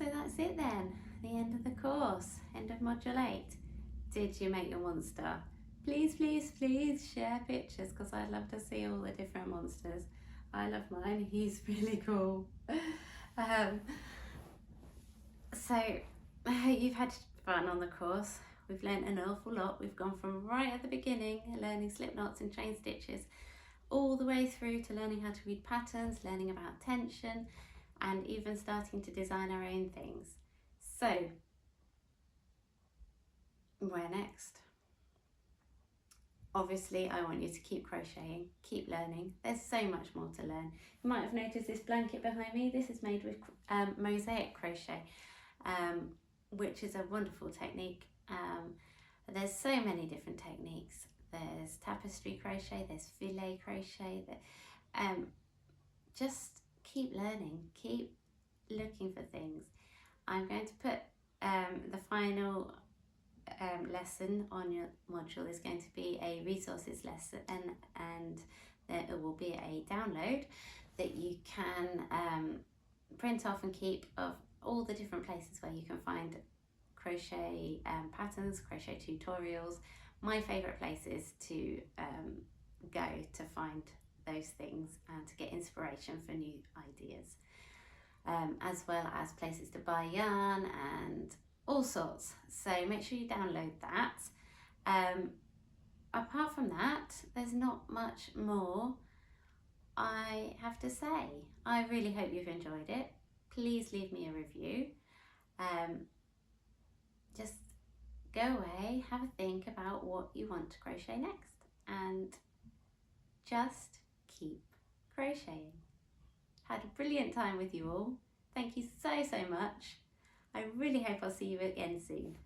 So that's it then, the end of the course, end of module 8. Did you make your monster? Please, please, please share pictures because I'd love to see all the different monsters. I love mine, he's really cool. So I hope you've had fun on the course. We've learned an awful lot. We've gone from right at the beginning, learning slip knots and chain stitches, all the way through to learning how to read patterns, learning about tension, and even starting to design our own things. So, where next? Obviously, I want you to keep crocheting, keep learning. There's so much more to learn. You might have noticed this blanket behind me. This is made with mosaic crochet, which is a wonderful technique. There's so many different techniques. There's tapestry crochet, there's filet crochet. Just keep learning, keep looking for things. I'm going to put the final lesson on your module is going to be a resources lesson, and there will be a download that you can print off and keep of all the different places where you can find crochet patterns, crochet tutorials, my favourite places to go to find those things and to get inspiration for new ideas, as well as places to buy yarn and all sorts. So make sure you download that. Apart from that, there's not much more I have to say. I really hope you've enjoyed it. Please leave me a review. Just go away, have a think about what you want to crochet next, and just keep crocheting. Had a brilliant time with you all. Thank you so much. I really hope I'll see you again soon.